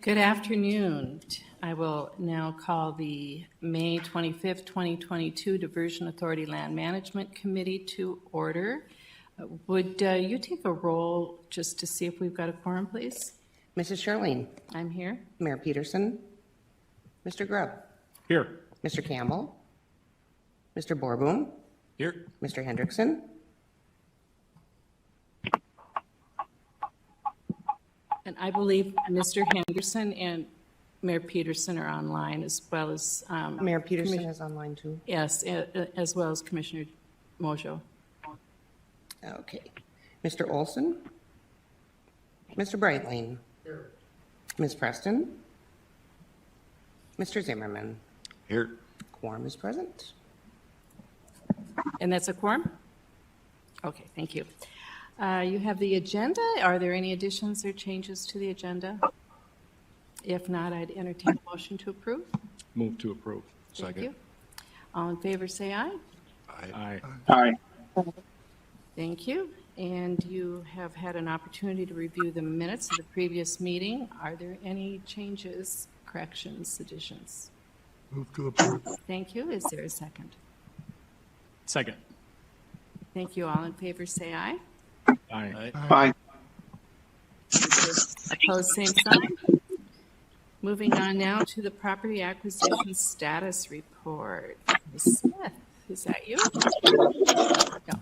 Good afternoon. I will now call the May 25th, 2022 Diversion Authority Land Management Committee to order. Would you take a roll just to see if we've got a quorum, please? Mrs. Sherling. I'm here. Mayor Peterson. Mr. Grubb. Here. Mr. Campbell. Mr. Borboom. Here. Mr. Hendrickson. And I believe Mr. Henderson and Mayor Peterson are online, as well as Mayor Peterson is online too. yes, as well as Commissioner Mojo. Okay. Mr. Olson. Mr. Breitling. Here. Ms. Preston. Mr. Zimmerman. Here. Quorum is present. And that's a quorum? Okay, thank you. You have the agenda. Are there any additions or changes to the agenda? If not, I'd entertain a motion to approve. Move to approve. Thank Second. you. All in favor, say aye. Aye. Aye. Thank you. And you have had an opportunity to review the minutes of the previous meeting. Are there any changes, corrections, additions? Move to approve. Thank you. Is there a second? Second. Thank you. All in favor, say aye. Aye. Aye. Opposed, same sign. Moving on now to the property acquisition status report. Ms. Smith, is that you? No.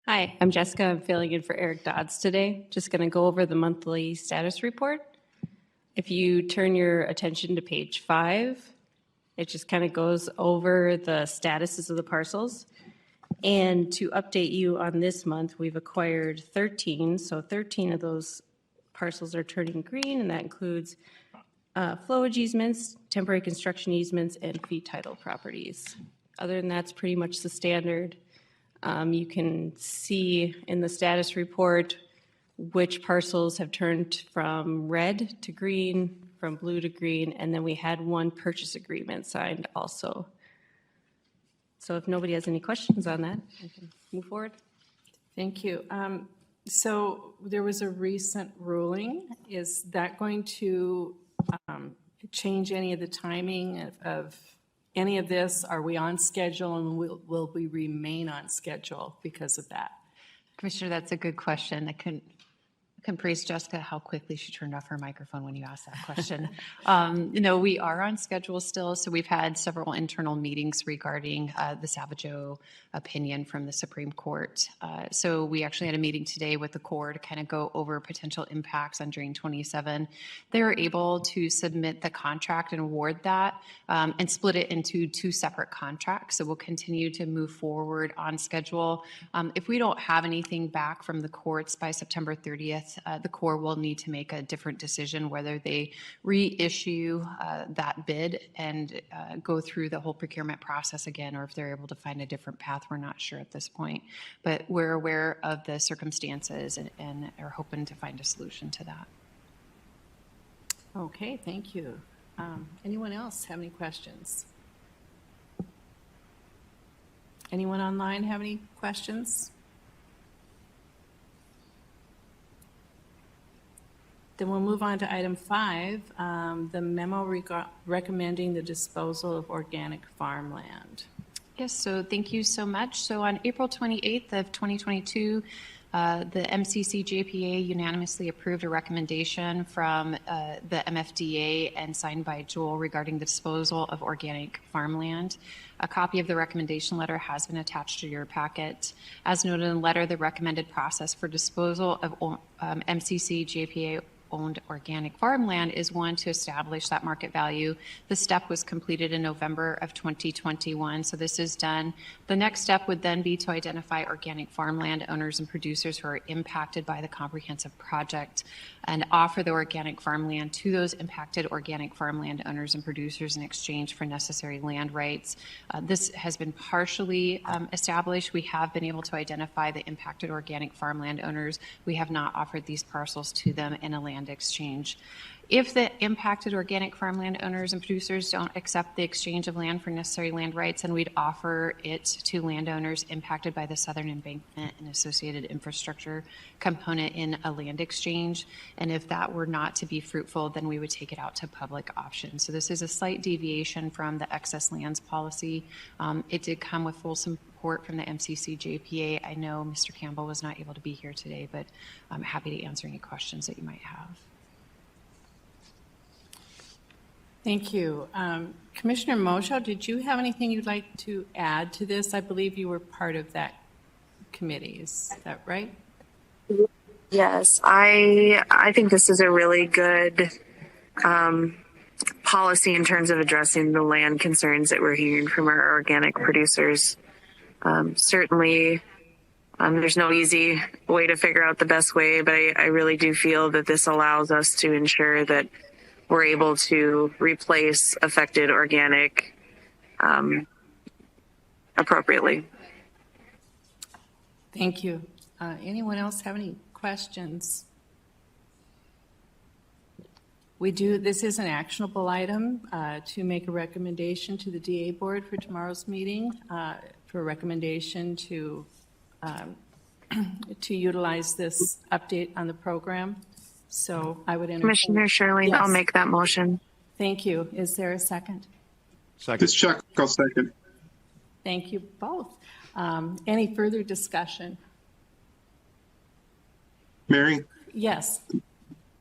Hi, I'm Jessica. I'm filling in for Eric Dodds today. Just going to go over the monthly status report. If you turn your attention to page 5, it just kind of goes over the statuses of the parcels. And to update you on this month, we've acquired 13. So 13 of those parcels are turning green, and that includes flowage easements, temporary construction easements, and fee title properties. Other than that, it's pretty much the standard. You can see in the status report which parcels have turned from red to green, from blue to green, and then we had one purchase agreement signed also. So if nobody has any questions on that, I can move forward. Thank you. So there was a recent ruling. Is that going to change any of the timing of any of this? Are we on schedule, and will we remain on schedule because of that? Commissioner, that's a good question. I can praise Jessica how quickly she turned off her microphone when you asked that question. We are on schedule still. So we've had several internal meetings regarding the Savageau opinion from the Supreme Court. So we actually had a meeting today with the Corps to kind of go over potential impacts on Drain 27. They were able to submit the contract and award that and split it into 2 separate contracts. So we'll continue to move forward on schedule. If we don't have anything back from the courts by September 30th, the Corps will need to make a different decision whether they reissue that bid and go through the whole procurement process again, or if they're able to find a different path. We're not sure at this point, but we're aware of the circumstances and are hoping to find a solution to that. Okay, thank you. Anyone else have any questions? Anyone online have any questions? Then we'll move on to item 5, the memo recommending the disposal of organic farmland. Yes, so thank you so much. So on April 28th of 2022, the MCC JPA unanimously approved a recommendation from the MFDA and signed by Joel regarding the disposal of organic farmland. A copy of the recommendation letter has been attached to your packet. As noted in the letter, the recommended process for disposal of MCC JPA owned organic farmland is one to establish that market value. The step was completed in November of 2021, so this is done. The next step would then be to identify organic farmland owners and producers who are impacted by the comprehensive project and offer the organic farmland to those impacted organic farmland owners and producers in exchange for necessary land rights. This has been partially established. We have been able to identify the impacted organic farmland owners. We have not offered these parcels to them in a land exchange. If the impacted organic farmland owners and producers don't accept the exchange of land for necessary land rights, then we'd offer it to landowners impacted by the southern embankment and associated infrastructure component in a land exchange. And if that were not to be fruitful, then we would take it out to public option. So this is a slight deviation from the excess lands policy. It did come with full support from the MCC JPA. I know Mr. Campbell was not able to be here today, but I'm happy to answer any questions that you might have. Thank you. Commissioner Mojo, did you have anything you'd like to add to this? I believe you were part of that committee. Is that right? Yes, I think this is a really good policy in terms of addressing the land concerns that we're hearing from our organic producers. Certainly, there's no easy way to figure out the best way, but I really do feel that this allows us to ensure that we're able to replace affected organic appropriately. Thank you. Anyone else have any questions? This is an actionable item to make a recommendation to the DA board for tomorrow's meeting for a recommendation to utilize this update on the program. So I would entertain. Commissioner Shirley, Yes. I'll make that motion. Thank you. Is there a second? Second. This Chuck, I'll second. Thank you both. Any further discussion? Mary, Yes.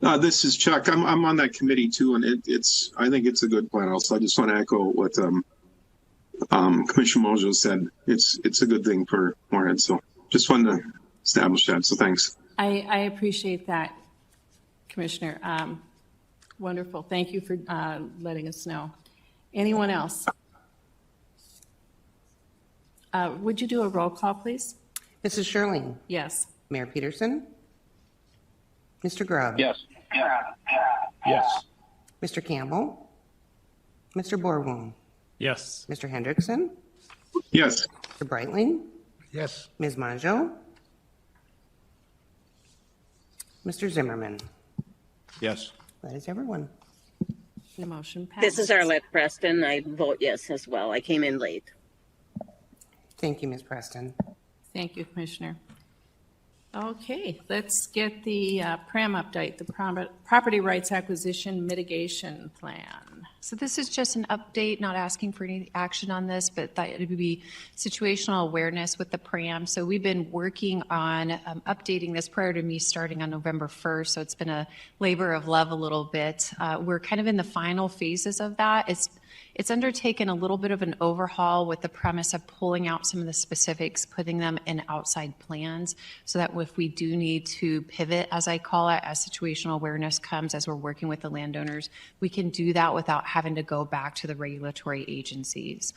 this is Chuck. I'm on that committee too, and I think it's a good plan. Also, I just want to echo what Commissioner Mojo said. It's a good thing for Morehead. So just wanted to establish that. So thanks. I appreciate that, Commissioner. Wonderful. Thank you for letting us know. Anyone else? Would you do a roll call, please? Mrs. Shirley, Yes. Mayor Peterson, Mr. Grubb. Yes. Yes. Mr. Campbell, Mr. Borwin, Yes. Mr. Hendrickson, Yes. Mr. Breitling, Yes. Ms. Majo, Mr. Zimmerman. Yes. That is everyone. The motion passes. This is Arlette Preston. I vote yes as well. I came in late. Thank you, Ms. Preston. Thank you, Commissioner. Okay, let's get the PRAM update, the Property Rights Acquisition Mitigation Plan. So this is just an update, not asking for any action on this, but that it would be situational awareness with the PRAM. So we've been working on updating this prior to me starting on November 1st. So it's been a labor of love a little bit. We're kind of in the final phases of that. It's undertaken a little bit of an overhaul with the premise of pulling out some of the specifics, putting them in outside plans, so that if we do need to pivot, as I call it, as situational awareness comes, as we're working with the landowners, we can do that without having to go back to the regulatory agencies.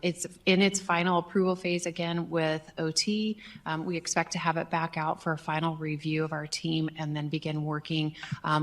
It's in its final approval phase again with OT. We expect to have it back out for a final review of our team and then begin working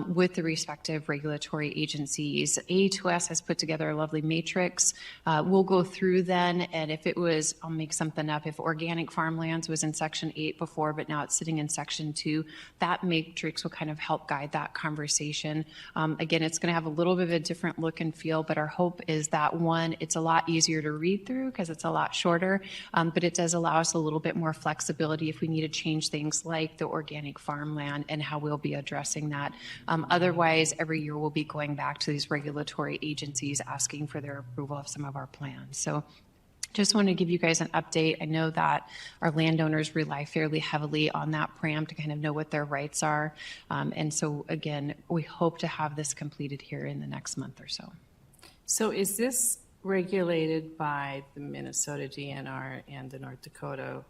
with the respective regulatory agencies. A2S has put together a lovely matrix. We'll go through then, and if it was, I'll make something up, if organic farmlands was in section 8 before, but now it's sitting in section 2, that matrix will kind of help guide that conversation. Again, it's going to have a little bit of a different look and feel, but our hope is that, one, it's a lot easier to read through because it's a lot shorter, but it does allow us a little bit more flexibility if we need to change things like the organic farmland and how we'll be addressing that. Otherwise, every year we'll be going back to these regulatory agencies asking for their approval of some of our plans. So just want to give you guys an update. I know that our landowners rely fairly heavily on that PRAM to kind of know what their rights are. And so again, we hope to have this completed here in the next month or so. So is this regulated by the Minnesota DNR and the North Dakota,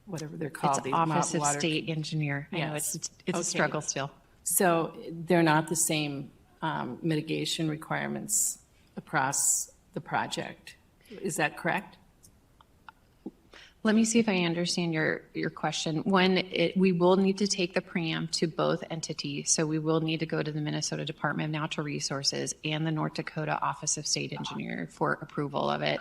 whatever they're called? It's the Office of water- State Engineer. I know Yes. it's Okay. a struggle still. So they're not the same mitigation requirements across the project. Is that correct? Let me see if I understand your question. We will need to take the pream to both entities. So we will need to go to the Minnesota Department of Natural Resources and the North Dakota Office of State Engineer for approval of it.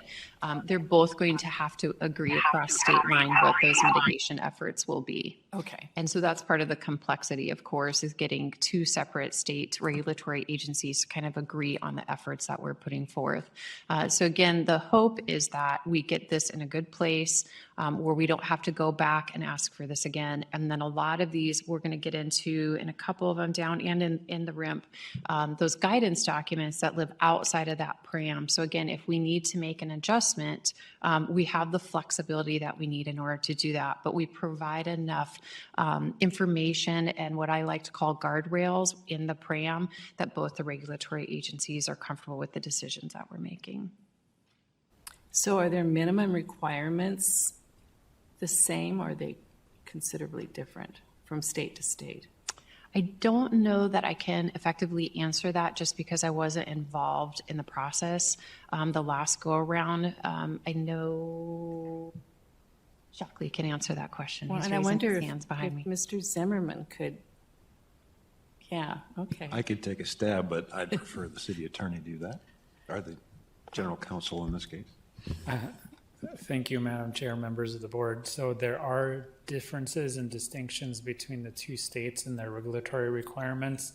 They're both going to have to agree across state line what those mitigation efforts will be. Okay. And so that's part of the complexity, of course, is getting two separate state regulatory agencies to kind of agree on the efforts that we're putting forth. So again, the hope is that we get this in a good place where we don't have to go back and ask for this again. And then a lot of these we're going to get into in a couple of them down and in the Rimp, those guidance documents that live outside of that pream. So again, if we need to make an adjustment, we have the flexibility that we need in order to do that. But we provide enough information and what I like to call guardrails in the pream that both the regulatory agencies are comfortable with the decisions that we're making. So are there minimum requirements the same, or are they considerably different from state to state? I don't know that I can effectively answer that just because I wasn't involved in the process the last go around. I know Shockley can answer that question. Well, He's and I raising wonder his hands behind if me. Mr. Zimmerman could. Yeah, okay. I could take a stab, but I'd prefer the city attorney do that, or the general counsel in this case. Thank you, Madam Chair, members of the board. So there are differences and distinctions between the two states and their regulatory requirements.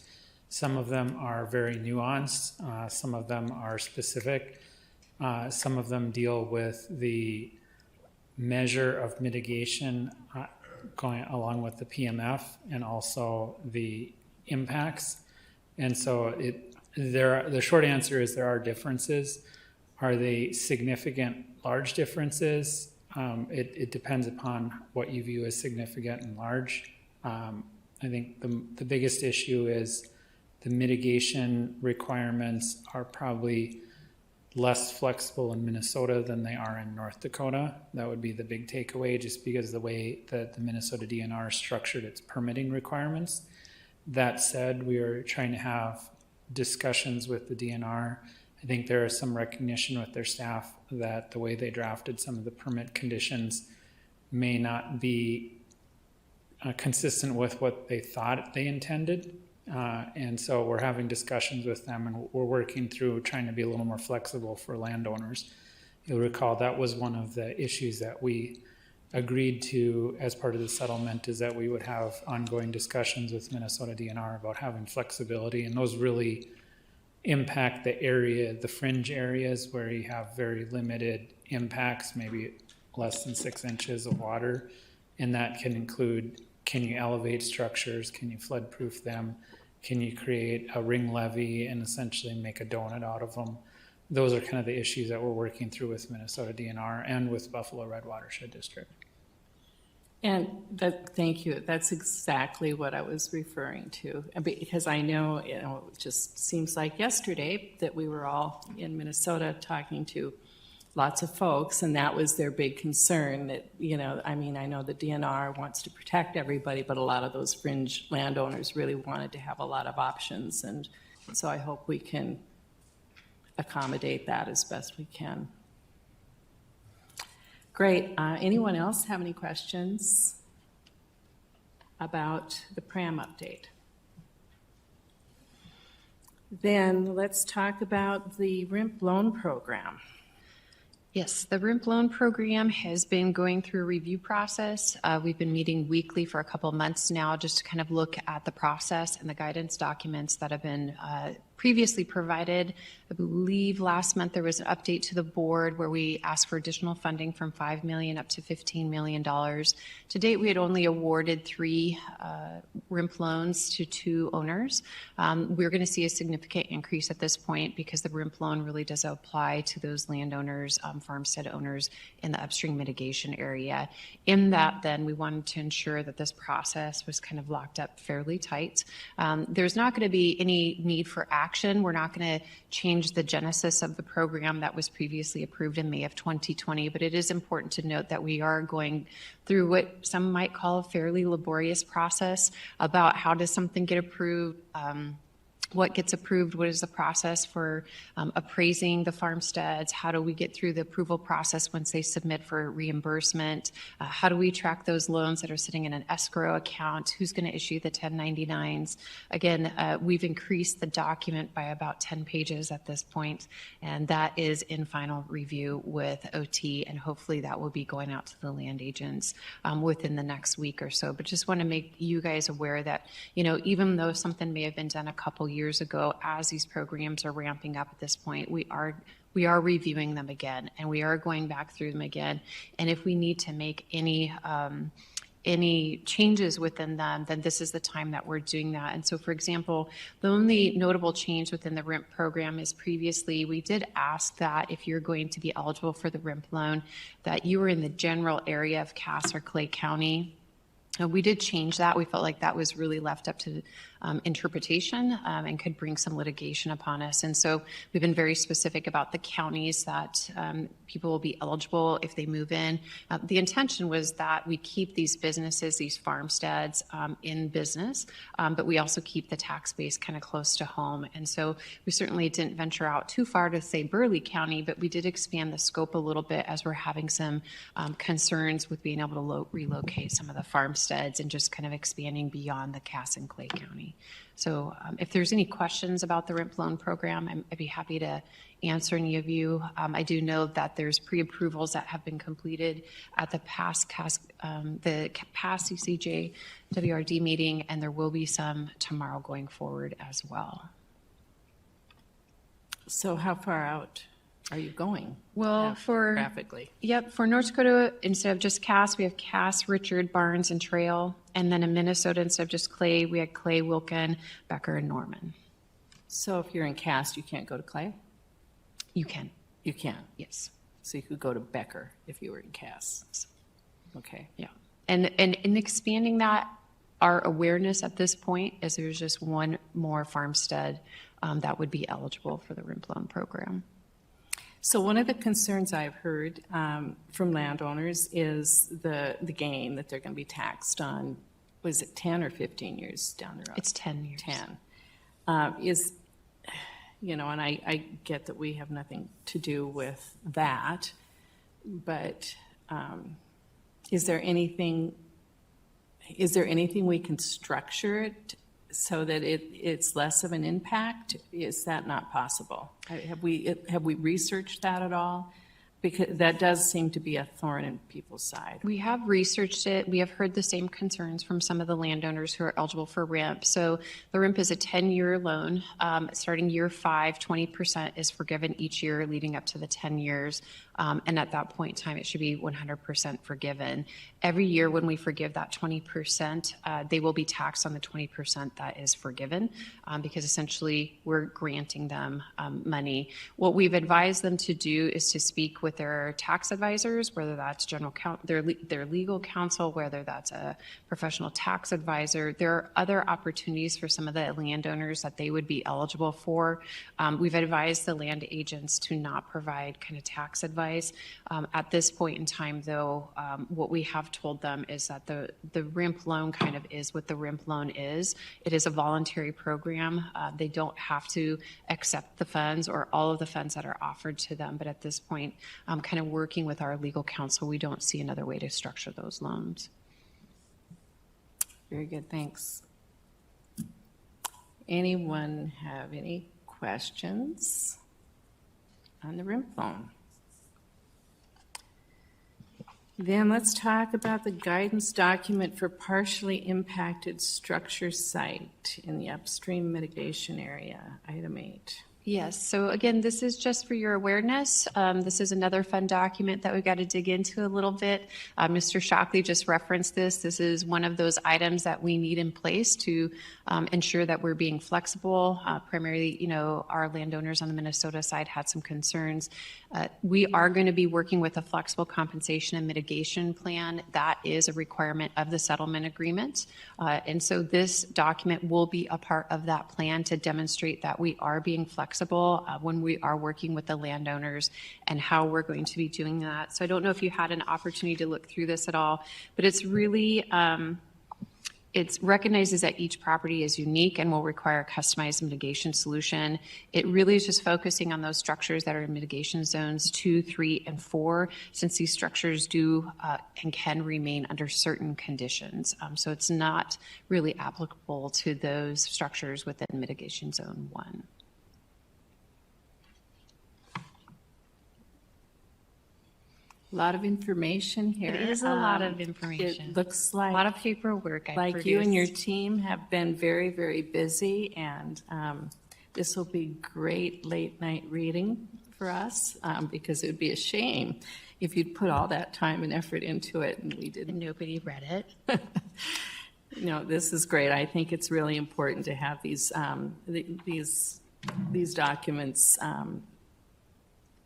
Some of them are very nuanced. Some of them are specific. Some of them deal with the measure of mitigation going along with the PMF and also the impacts. And so the short answer is there are differences. Are they significant, large differences? It depends upon what you view as significant and large. I think the biggest issue is the mitigation requirements are probably less flexible in Minnesota than they are in North Dakota. That would be the big takeaway, just because the way that the Minnesota DNR structured its permitting requirements. That said, we are trying to have discussions with the DNR. I think there is some recognition with their staff that the way they drafted some of the permit conditions may not be consistent with what they thought they intended. And so we're having discussions with them, and we're working through trying to be a little more flexible for landowners. You'll recall that was one of the issues that we agreed to as part of the settlement, is that we would have ongoing discussions with Minnesota DNR about having flexibility, and those really impact the area, the fringe areas where you have very limited impacts, maybe less than 6 inches of water. And that can include, can you elevate structures? Can you flood proof them? Can you create a ring levee and essentially make a donut out of them? Those are kind of the issues that we're working through with Minnesota DNR and with Buffalo Red Watershed District. And thank you. That's exactly what I was referring to, because I know, it just seems like yesterday that we were all in Minnesota talking to lots of folks, and that was their big concern. That, I mean, I know the DNR wants to protect everybody, but a lot of those fringe landowners really wanted to have a lot of options, and so I hope we can accommodate that as best we can. Great. Anyone else have any questions about the PRAM update? Then let's talk about the Rimp loan program. Yes, the Rimp loan program has been going through a review process. We've been meeting weekly for a couple of months now just to kind of look at the process and the guidance documents that have been previously provided. I believe last month there was an update to the board where we asked for additional funding from $5 million up to $15 million. To date, we had only awarded 3 Rimp loans to 2 owners. We're going to see a significant increase at this point because the Rimp loan really does apply to those landowners, farmstead owners in the upstream mitigation area. In that, then, we wanted to ensure that this process was kind of locked up fairly tight. There's not going to be any need for action. We're not going to change the genesis of the program that was previously approved in May of 2020, but it is important to note that we are going through what some might call a fairly laborious process about how does something get approved, what gets approved, what is the process for appraising the farmsteads, how do we get through the approval process once they submit for reimbursement, how do we track those loans that are sitting in an escrow account, who's going to issue the 1099s. Again, we've increased the document by about 10 pages at this point, and that is in final review with OT, and hopefully that will be going out to the land agents within the next week or so. But just want to make you guys aware that, you know, even though something may have been done a couple years ago, as these programs are ramping up at this point, we are reviewing them again, and we are going back through them again. And if we need to make any changes within them, then this is the time that we're doing that. And so, for example, the only notable change within the Rimp program is previously we did ask that if you're going to be eligible for the Rimp loan, that you were in the general area of Cass or Clay County. We did change that. We felt like that was really left up to interpretation and could bring some litigation upon us. And so we've been very specific about the counties that people will be eligible if they move in. The intention was that we keep these businesses, these farmsteads in business, but we also keep the tax base kind of close to home. And so we certainly didn't venture out too far to say Burleigh County, but we did expand the scope a little bit as we're having some concerns with being able to relocate some of the farmsteads and just kind of expanding beyond the Cass and Clay County. So if there's any questions about the Rimp loan program, I'd be happy to answer any of you. I do know that there's pre-approvals that have been completed at the past CCJ WRD meeting, and there will be some tomorrow going forward as well. So how far out are you going? Well, graphically. Yep, for North Dakota, instead of just Cass, we have Cass, Richard, Barnes, and Trail. And then in Minnesota, instead of just Clay, we had Clay, Wilkin, Becker, and Norman. So if you're in Cass, you can't go to Clay? You can. You can? Yes. So you could go to Becker if you were in Cass? Okay. Yeah. And in expanding that, our awareness at this point is there's just one more farmstead that would be eligible for the Rimp loan program. So one of the concerns I've heard from landowners is the gain that they're going to be taxed on. Was it 10 or 15 years down the road? It's 10 years. 10. You know, and I get that we have nothing to do with that, but is there anything we can structure it so that it's less of an impact? Is that not possible? Have we researched that at all? Because that does seem to be a thorn in people's side. We have researched it. We have heard the same concerns from some of the landowners who are eligible for Rimp. So the Rimp is a 10-year loan. Starting year 5, 20% is forgiven each year leading up to the 10 years. And at that point in time, it should be 100% forgiven. Every year when we forgive that 20%, they will be taxed on the 20% that is forgiven because essentially we're granting them money. What we've advised them to do is to speak with their tax advisors, whether that's their legal counsel, whether that's a professional tax advisor. There are other opportunities for some of the landowners that they would be eligible for. We've advised the land agents to not provide kind of tax advice. At this point in time, though, what we have told them is that the Rimp loan kind of is what the Rimp loan is. It is a voluntary program. They don't have to accept the funds or all of the funds that are offered to them. But at this point, kind of working with our legal counsel, we don't see another way to structure those loans. Very good, thanks. Anyone have any questions on the Rimp loan? Then let's talk about the guidance document for partially impacted structure site in the upstream mitigation area, item 8. Yes, so again, this is just for your awareness. This is another fun document that we've got to dig into a little bit. Mr. Shockley just referenced this. This is one of those items that we need in place to ensure that we're being flexible. Primarily, you know, our landowners on the Minnesota side had some concerns. We are going to be working with a flexible compensation and mitigation plan. That is a requirement of the settlement agreement. And so this document will be a part of that plan to demonstrate that we are being flexible when we are working with the landowners and how we're going to be doing that. So I don't know if you had an opportunity to look through this at all, but it's really it recognizes that each property is unique and will require a customized mitigation solution. It really is just focusing on those structures that are in mitigation zones 2, 3, and 4, since these structures do and can remain under certain conditions. So it's not really applicable to those structures within mitigation zone 1. A lot of information here. It is a lot of information. It looks like A lot of paperwork. you and your team have been very, very busy, and this will be great late night reading for us, because it would be a shame if you'd put all that time and effort into it and we didn't. And nobody read it. No, this is great. I think it's really important to have these documents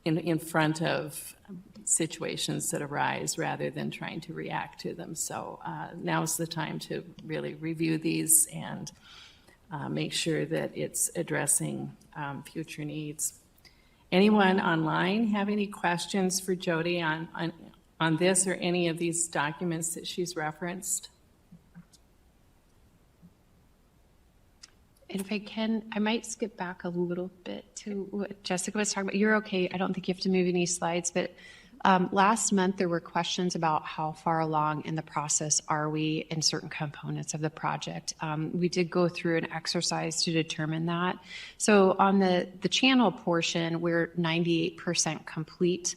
in front of situations that arise rather than trying to react to them. So now's the time to really review these and make sure that it's addressing future needs. Anyone online have any questions for Jody on this or any of these documents that she's referenced? And if I can, I might skip back a little bit to what Jessica was talking about. You're okay. I don't think you have to move any slides, but last month there were questions about how far along in the process are we in certain components of the project. We did go through an exercise to determine that. So on the channel portion, we're 98% complete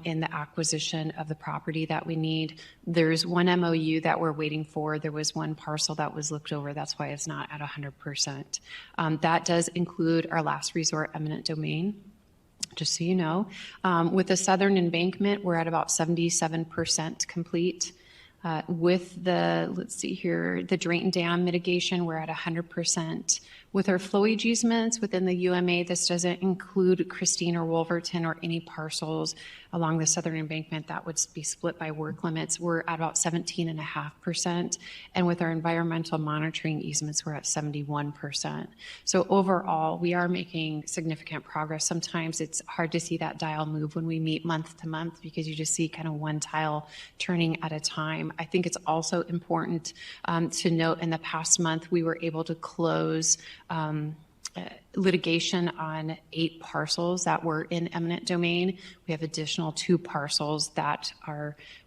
in the acquisition of the property that we need. There's one MOU that we're waiting for. There was one parcel that was looked over. That's why it's not at 100%. That does include our last resort eminent domain, just so you know. With the southern embankment, we're at about 77% complete. With the, let's see here, the drain dam mitigation, we're at 100%. With our flowage easements within the UMA, this doesn't include Christine or Wolverton or any parcels along the southern embankment that would be split by work limits. We're at about 17.5%. And with our environmental monitoring easements, we're at 71%. So overall, we are making significant progress. Sometimes it's hard to see that dial move when we meet month to month because you just see kind of one tile turning at a time. I think it's also important to note in the past month, we were able to close litigation on 8 parcels that were in eminent domain. We have additional 2 parcels that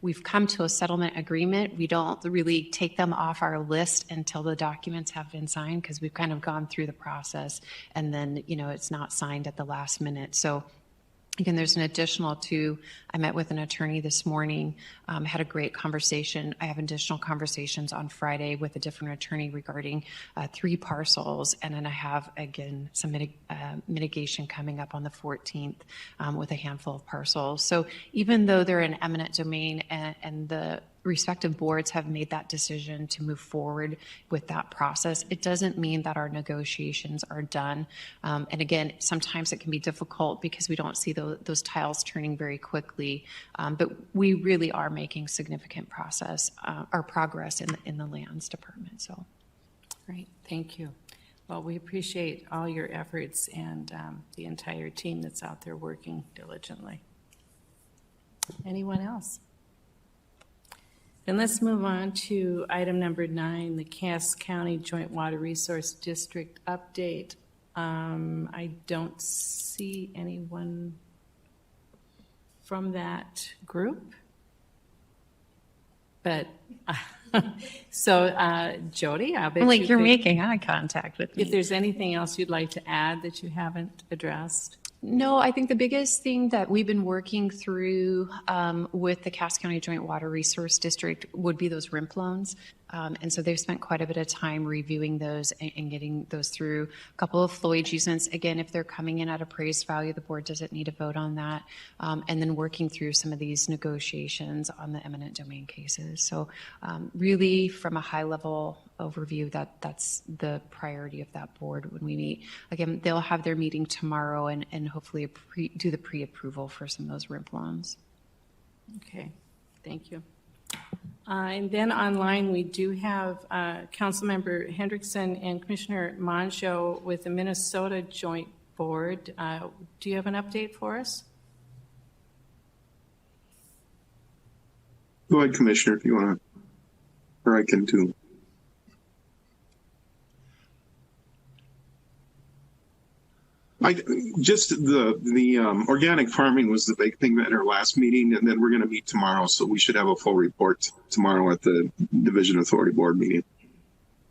we've come to a settlement agreement. We don't really take them off our list until the documents have been signed because we've kind of gone through the process and then, it's not signed at the last minute. So again, there's an additional 2. I met with an attorney this morning, had a great conversation. I have additional conversations on Friday with a different attorney regarding 3 parcels. And then I have, again, some mitigation coming up on the 14th with a handful of parcels. So even though they're in eminent domain and the respective boards have made that decision to move forward with that process, it doesn't mean that our negotiations are done. And again, sometimes it can be difficult because we don't see those tiles turning very quickly. But we really are making significant progress in the lands department. So, Great, thank you. Well, we appreciate all your efforts and the entire team that's out there working diligently. Anyone else? Then let's move on to item number 9, the Cass County Joint Water Resource District update. I don't see anyone from that group, but so Jody, I bet you're making eye contact with me. If there's anything else you'd like to add that you haven't addressed. No, I think the biggest thing that we've been working through with the Cass County Joint Water Resource District would be those Rimp loans. And so they've spent quite a bit of time reviewing those and getting those through. A couple of flowage easements. Again, if they're coming in at appraised value, the board doesn't need to vote on that. And then working through some of these negotiations on the eminent domain cases. So really from a high level overview, that's the priority of that board when we meet. Again, they'll have their meeting tomorrow and hopefully do the pre-approval for some of those Rimp loans. Okay, thank you. And then online, we do have Councilmember Hendrickson and Commissioner Monjo with the Minnesota Joint Board. Do you have an update for us? Go ahead, Commissioner, if you want to, or I can too. Just the organic farming was the big thing at our last meeting, and then we're going to meet tomorrow, so we should have a full report tomorrow at the Division Authority Board meeting.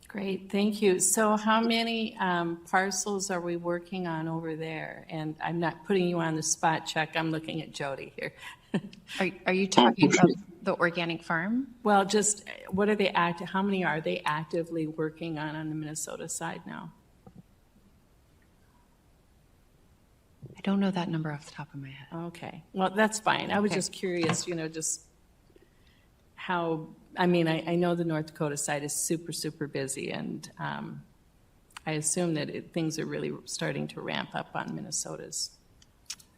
Great, thank you. So how many parcels are we working on over there? And I'm not putting you on the spot, Chuck. I'm looking at Jody here. Are you talking okay. about the organic farm? Well, just what are they how many are they actively working on the Minnesota side now? I don't know that number off the top of my head. Okay, well, that's fine. I was Okay. just curious, just how, I mean, I know the North Dakota side is super, super busy, and I assume that things are really starting to ramp up on Minnesota's.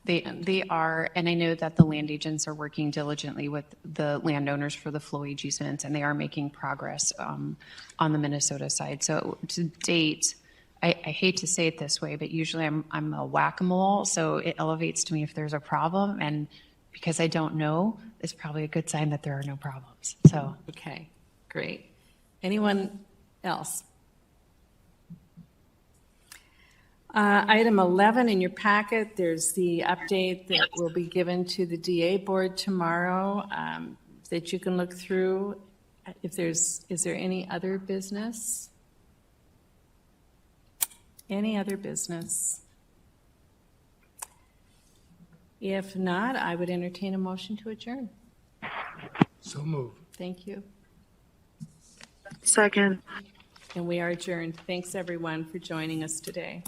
They are, and I know that the land agents are working diligently with the landowners for the flowage easements, and they are making progress on the Minnesota side. So to date, I hate to say it this way, but usually I'm a whack-a-mole, so it elevates to me if there's a problem, and because I don't know, it's probably a good sign that there are no problems. So Okay, great. Anyone else? Item 11 in your packet, there's the update that will be given to the DA board tomorrow that you can look through. Is there any other business? Any other business? If not, I would entertain a motion to adjourn. So move. Thank you. Second. And we are adjourned. Thanks, everyone, for joining us today.